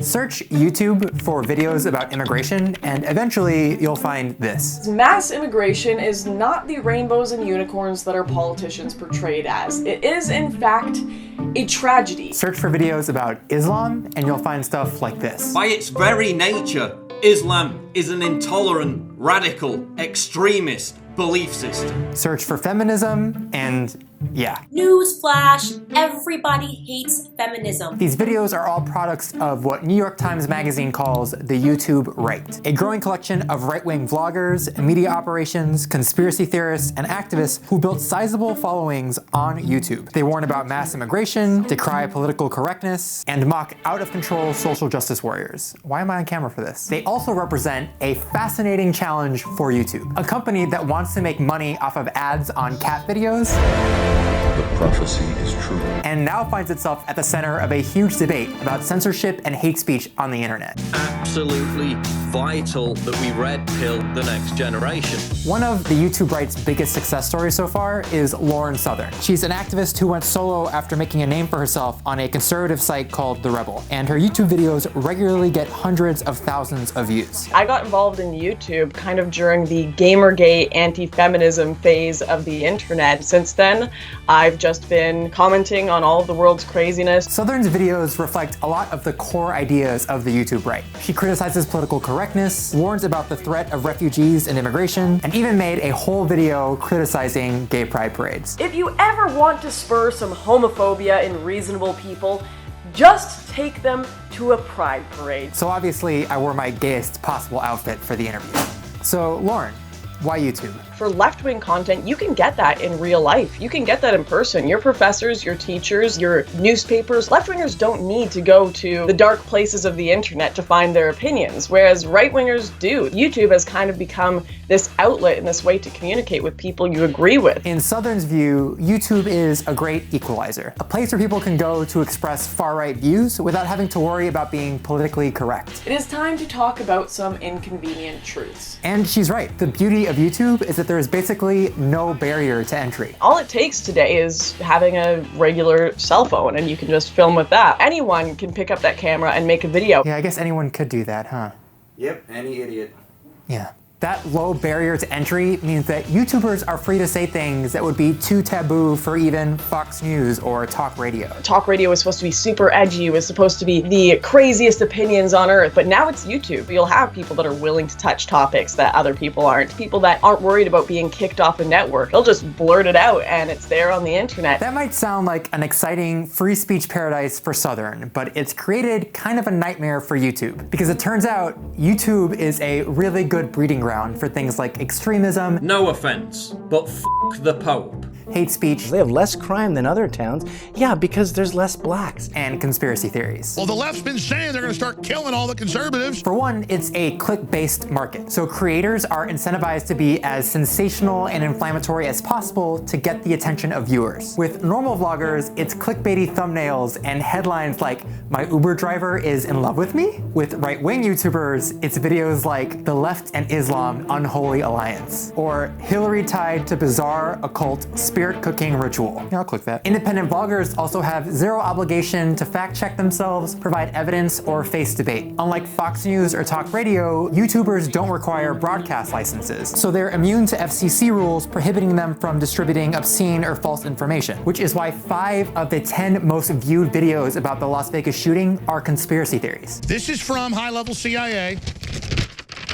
Search YouTube for videos about immigration, and eventually you'll find this. Mass immigration is not the rainbows and unicorns that our politicians portrayed as. It is, in fact, a tragedy. Search for videos about Islam, and you'll find stuff like this. By its very nature, Islam is an intolerant, radical, extremist belief system. Search for feminism, and yeah. Newsflash, everybody hates feminism. These videos are all products of what New York Times Magazine calls the YouTube right, a growing collection of right-wing vloggers, media operations, conspiracy theorists, and activists who built sizable followings on YouTube. They warn about mass immigration, decry political correctness, and mock out-of-control social justice warriors. Why am I on camera for this? They also represent a fascinating challenge for YouTube, a company that wants to make money off of ads on cat videos. The prophecy is true. And now finds itself at the center of a huge debate about censorship and hate speech on the internet. Absolutely vital that we red pill the next generation. One of the YouTube right's biggest success stories so far is Lauren Southern. She's an activist who went solo after making a name for herself on a conservative site called The Rebel, and her YouTube videos regularly get hundreds of thousands of views. I got involved in YouTube kind of during the Gamergate anti-feminism phase of the internet. Since then, I've just been commenting on all of the world's craziness. Southern's videos reflect a lot of the core ideas of the YouTube right. She criticizes political correctness, warns about the threat of refugees and immigration, and even made a whole video criticizing gay pride parades. If you ever want to spur some homophobia in reasonable people, just take them to a pride parade. So obviously, I wore my gayest possible outfit for the interview. So Lauren, why YouTube? For left-wing content, you can get that in real life. You can get that in person. Your professors, your teachers, your newspapers. Left-wingers don't need to go to the dark places of the internet to find their opinions, whereas right-wingers do. YouTube has kind of become this outlet and this way to communicate with people you agree with. In Southern's view, YouTube is a great equalizer, a place where people can go to express far-right views without having to worry about being politically correct. It is time to talk about some inconvenient truths. And she's right. The beauty of YouTube is that there is basically no barrier to entry. All it takes today is having a regular cell phone, and you can just film with that. Anyone can pick up that camera and make a video. Yeah, I guess anyone could do that, huh? Yep, any idiot. Yeah. That low barrier to entry means that YouTubers are free to say things that would be too taboo for even Fox News or talk radio. Talk radio was supposed to be super edgy, was supposed to be the craziest opinions on earth, but now it's YouTube. You'll have people that are willing to touch topics that other people aren't. People that aren't worried about being kicked off a network. They'll just blurt it out and it's there on the internet. That might sound like an exciting free speech paradise for Southern, but it's created kind of a nightmare for YouTube. Because it turns out YouTube is a really good breeding ground for things like extremism, No offense, but f the Pope. hate speech, They have less crime than other towns. Yeah, because there's less blacks. and conspiracy theories. Well, the left's been saying they're going to start killing all the conservatives. For one, it's a click-based market, so creators are incentivized to be as sensational and inflammatory as possible to get the attention of viewers. With normal vloggers, it's clickbaity thumbnails and headlines like, "My Uber driver is in love with me?" With right-wing YouTubers, it's videos like, "The Left and Islam Unholy Alliance," or "Hillary tied to bizarre occult spirit cooking ritual." Yeah, I'll click that. Independent vloggers also have zero obligation to fact-check themselves, provide evidence, or face debate. Unlike Fox News or talk radio, YouTubers don't require broadcast licenses, so they're immune to FCC rules prohibiting them from distributing obscene or false information, which is why 5 of the 10 most viewed videos about the Las Vegas shooting are conspiracy theories. This is from high-level CIA.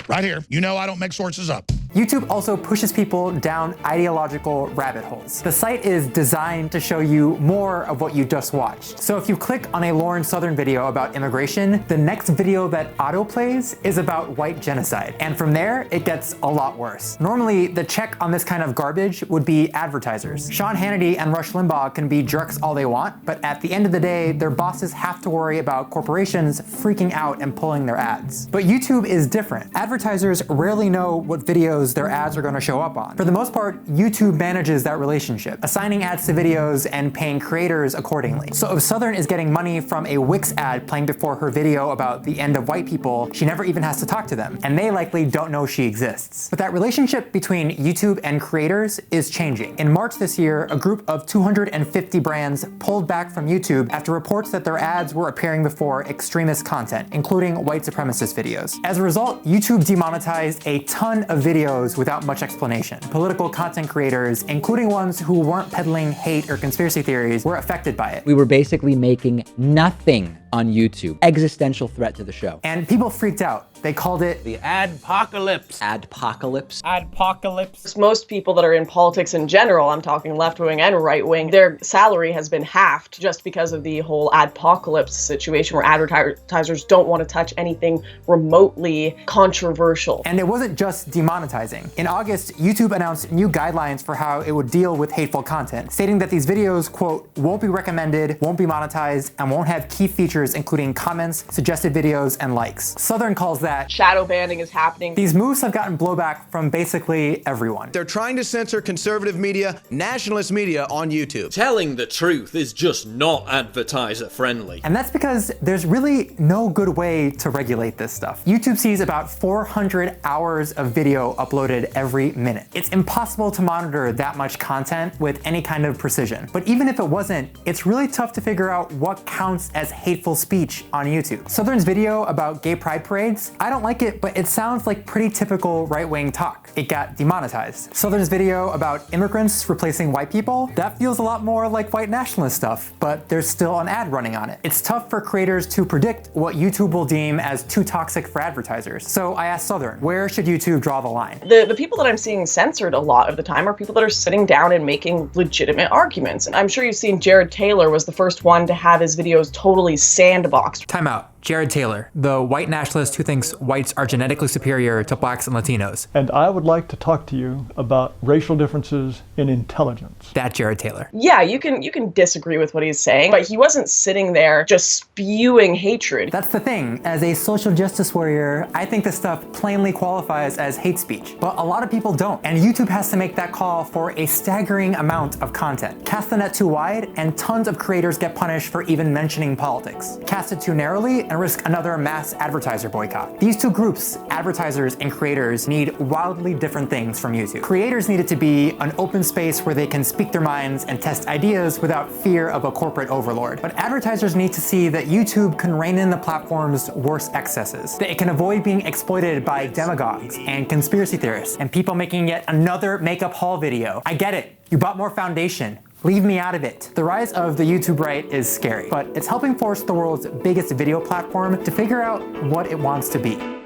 Right here. You know I don't make sources up. YouTube also pushes people down ideological rabbit holes. The site is designed to show you more of what you just watched. So if you click on a Lauren Southern video about immigration, the next video that autoplays is about white genocide. And from there, it gets a lot worse. Normally, the check on this kind of garbage would be advertisers. Sean Hannity and Rush Limbaugh can be jerks all they want, but at the end of the day, their bosses have to worry about corporations freaking out and pulling their ads. But YouTube is different. Advertisers rarely know what videos videos their ads are going to show up on. For the most part, YouTube manages that relationship, assigning ads to videos and paying creators accordingly. So if Southern is getting money from a Wix ad playing before her video about the end of white people, she never even has to talk to them, and they likely don't know she exists. But that relationship between YouTube and creators is changing. In March this year, a group of 250 brands pulled back from YouTube after reports that their ads were appearing before extremist content, including white supremacist videos. As a result, YouTube demonetized a ton of videos without much explanation. Political content creators, including ones who weren't peddling hate or conspiracy theories, were affected by it. We were basically making nothing on YouTube. Existential threat to the show. And people freaked out. They called it the adpocalypse. Adpocalypse. Adpocalypse. Most people that are in politics in general, I'm talking left-wing and right-wing, their salary has been halved just because of the whole adpocalypse situation where advertisers don't want to touch anything remotely controversial. And it wasn't just demonetizing. In August, YouTube announced new guidelines for how it would deal with hateful content, stating that these videos, quote, won't be recommended, won't be monetized, and won't have key features including comments, suggested videos, and likes. Southern calls that shadow banning is happening. These moves have gotten blowback from basically everyone. They're trying to censor conservative media, nationalist media on YouTube. Telling the truth is just not advertiser friendly. And that's because there's really no good way to regulate this stuff. YouTube sees about 400 hours of video uploaded every minute. It's impossible to monitor that much content with any kind of precision. But even if it wasn't, it's really tough to figure out what counts as hateful speech on YouTube. Southern's video about gay pride parades, I don't like it, but it sounds like pretty typical right-wing talk. It got demonetized. Southern's video about immigrants replacing white people, that feels a lot more like white nationalist stuff, but there's still an ad running on it. It's tough for creators to predict what YouTube will deem as too toxic for advertisers. So I asked Southern, where should YouTube draw the line? The people that I'm seeing censored a lot of the time are people that are sitting down and making legitimate arguments. And I'm sure you've seen Jared Taylor was the first one to have his videos totally sandboxed. Time out. Jared Taylor, the white nationalist who thinks whites are genetically superior to blacks and Latinos. And I would like to talk to you about racial differences in intelligence. That Jared Taylor. Yeah, you can disagree with what he's saying, but he wasn't sitting there just spewing hatred. That's the thing. As a social justice warrior, I think this stuff plainly qualifies as hate speech, but a lot of people don't. And YouTube has to make that call for a staggering amount of content. Cast the net too wide, and tons of creators get punished for even mentioning politics. Cast it too narrowly, and risk another mass advertiser boycott. These two groups, advertisers and creators, need wildly different things from YouTube. Creators need it to be an open space where they can speak their minds and test ideas without fear of a corporate overlord. But advertisers need to see that YouTube can rein in the platform's worst excesses, that it can avoid being exploited by demagogues and conspiracy theorists and people making yet another makeup haul video. I get it. You bought more foundation. Leave me out of it. The rise of the YouTube right is scary, but it's helping force the world's biggest video platform to figure out what it wants to be.